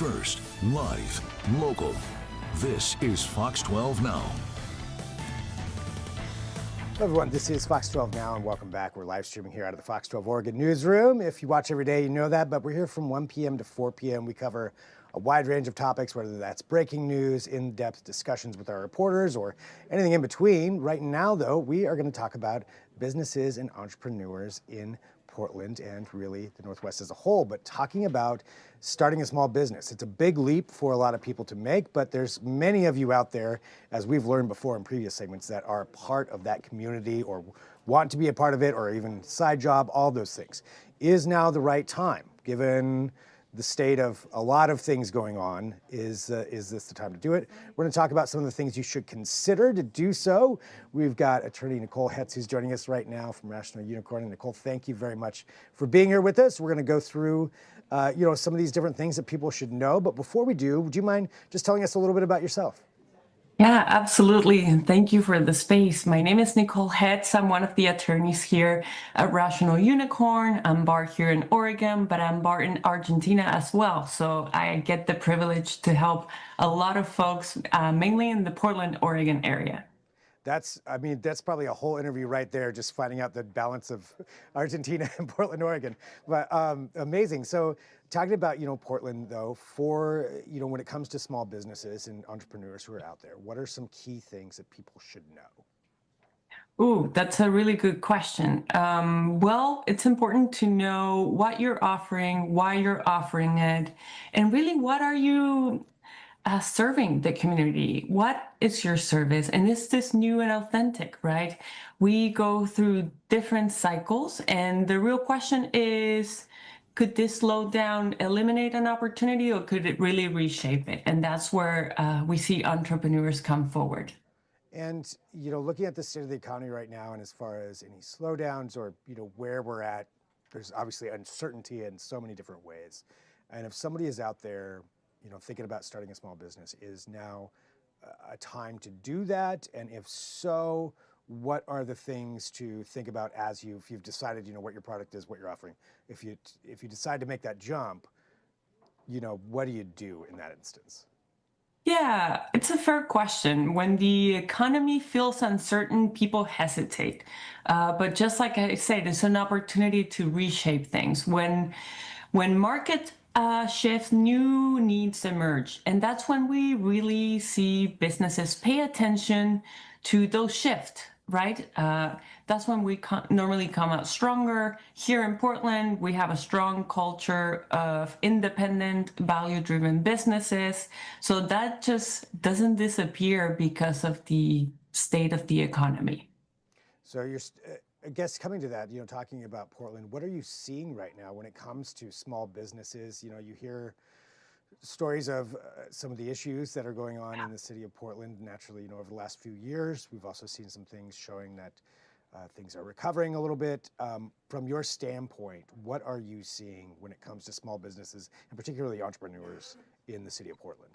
first, live, local. This is Fox 12 Now. Hello everyone, this is Fox 12 Now and welcome back. We're live streaming here out of the Fox 12 Oregon newsroom. If you watch every day, you know that, but we're here from 1 p.m. to 4 p.m. We cover a wide range of topics, whether that's breaking news, in-depth discussions with our reporters, or anything in between. Right now, though, we are going to talk about businesses and entrepreneurs in Portland and really the Northwest as a whole, but talking about starting a small business. It's a big leap for a lot of people to make, but there's many of you out there, as we've learned before in previous segments, that are part of that community or want to be a part of it, or even side job, all those things. Is now the right time, given the state of a lot of things going on? Is this the time to do it? We're going to talk about some of the things you should consider to do so. We've got attorney Nicole Hetz, who's joining us right now from Rational Unicorn. And Nicole, thank you very much for being here with us. We're going to go through some of these different things that people should know. But before we do, would you mind just telling us a little bit about yourself? Yeah, absolutely. And thank you for the space. My name is Nicole Hetz. I'm one of the attorneys here at Rational Unicorn. I'm barred here in Oregon, but I'm barred in Argentina as well. So I get the privilege to help a lot of folks, mainly in the Portland, Oregon area. That's probably a whole interview right there, just finding out the balance of Argentina and Portland, Oregon. But amazing. So talking about, Portland though, for, when it comes to small businesses and entrepreneurs who are out there, what are some key things that people should know? Ooh, that's a really good question. Well, it's important to know what you're offering, why you're offering it, and really what are you serving the community? What is your service? And is this new and authentic, right? We go through different cycles, and the real question is, could this slow down, eliminate an opportunity, or could it really reshape it? And that's where we see entrepreneurs come forward. And, looking at the state of the economy right now, and as far as any slowdowns or, where we're at, there's obviously uncertainty in so many different ways. And if somebody is out there, thinking about starting a small business, is now a time to do that? And if so, what are the things to think about as if you've decided, what your product is, what you're offering? If you decide to make that jump, what do you do in that instance? Yeah, it's a fair question. When the economy feels uncertain, people hesitate. But just like I said, it's an opportunity to reshape things. When market shifts, new needs emerge. And that's when we really see businesses pay attention to those shifts, right? That's when we normally come out stronger. Here in Portland, we have a strong culture of independent, value-driven businesses. So that just doesn't disappear because of the state of the economy. So I guess coming to that, talking about Portland, what are you seeing right now when it comes to small businesses? You hear stories of some of the issues that are going on in the city of Portland. Naturally, over the last few years, we've also seen some things showing that things are recovering a little bit. From your standpoint, what are you seeing when it comes to small businesses and particularly entrepreneurs in the city of Portland?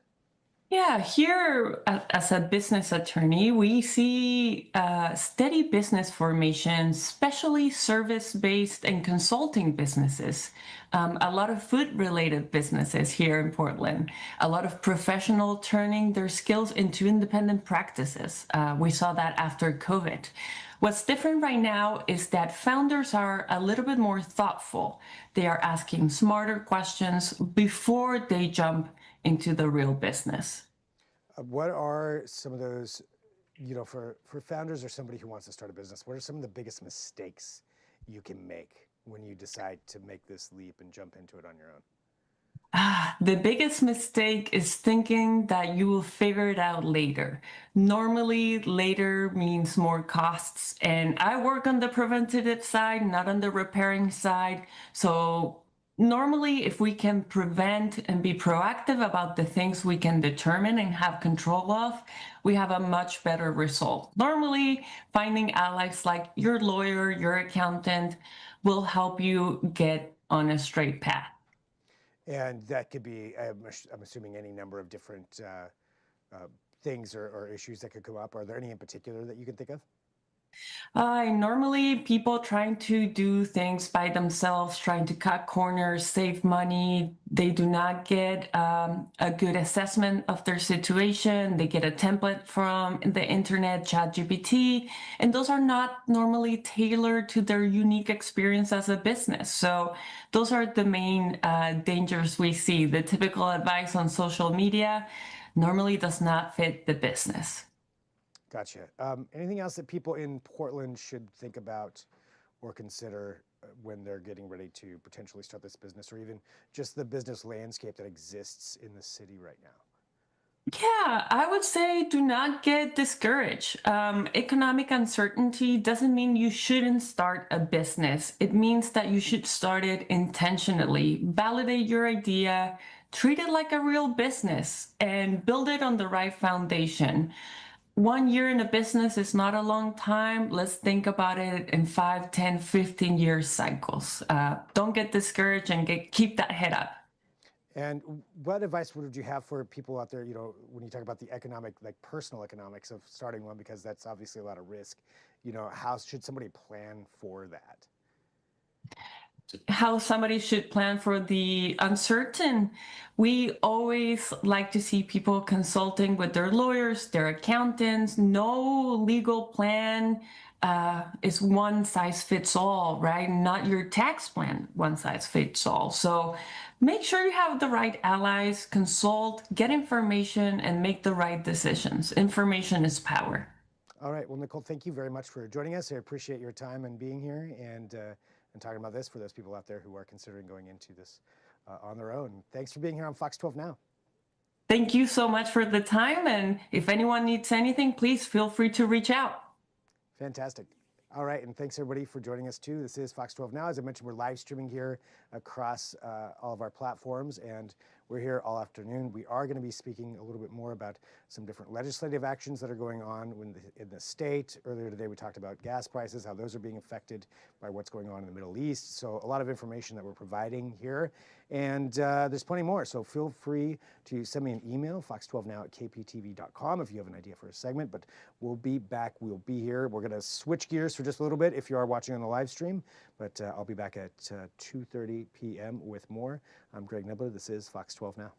Yeah, here as a business attorney, we see steady business formation, especially service-based and consulting businesses. A lot of food-related businesses here in Portland. A lot of professionals turning their skills into independent practices. We saw that after COVID. What's different right now is that founders are a little bit more thoughtful. They are asking smarter questions before they jump into the real business. What are some of those, for founders or somebody who wants to start a business, what are some of the biggest mistakes you can make when you decide to make this leap and jump into it on your own? The biggest mistake is thinking that you will figure it out later. Normally, later means more costs, and I work on the preventative side, not on the repairing side. So normally, if we can prevent and be proactive about the things we can determine and have control of, we have a much better result. Normally, finding allies like your lawyer, your accountant, will help you get on a straight path. And that could be, I'm assuming, any number of different things or issues that could come up. Are there any in particular that you can think of? Normally, people trying to do things by themselves, trying to cut corners, save money, they do not get a good assessment of their situation. They get a template from the internet, ChatGPT, and those are not normally tailored to their unique experience as a business. So those are the main dangers we see. The typical advice on social media normally does not fit the business. Gotcha. Anything else that people in Portland should think about or consider when they're getting ready to potentially start this business, or even just the business landscape that exists in the city right now? Yeah, I would say do not get discouraged. Economic uncertainty doesn't mean you shouldn't start a business. It means that you should start it intentionally, validate your idea, treat it like a real business, and build it on the right foundation. 1 year in a business is not a long time. Let's think about it in 5, 10, 15 year cycles. Don't get discouraged and keep that head up. And what advice would you have for people out there, when you talk about the economic, like personal economics of starting one, because that's obviously a lot of risk, how should somebody plan for that? How somebody should plan for the uncertain. We always like to see people consulting with their lawyers, their accountants. No legal plan is one size fits all, right? Not your tax plan, one size fits all. So make sure you have the right allies, consult, get information, and make the right decisions. Information is power. All right. Well, Nicole, thank you very much for joining us. I appreciate your time and being here and talking about this for those people out there who are considering going into this on their own. Thanks for being here on Fox 12 Now. Thank you so much for the time. And if anyone needs anything, please feel free to reach out. Fantastic. All right, and thanks everybody for joining us too. This is Fox 12 Now. As I mentioned, we're live streaming here across all of our platforms, and we're here all afternoon. We are going to be speaking a little bit more about some different legislative actions that are going on in the state. Earlier today, we talked about gas prices, how those are being affected by what's going on in the Middle East. So a lot of information that we're providing here, and there's plenty more. So feel free to send me an email, fox12now@kptv.com, if you have an idea for a segment. But we'll be back. We'll be here. We're going to switch gears for just a little bit if you are watching on the live stream. But I'll be back at 2:30 p.m. with more. I'm Greg Nebler. This is Fox 12 Now.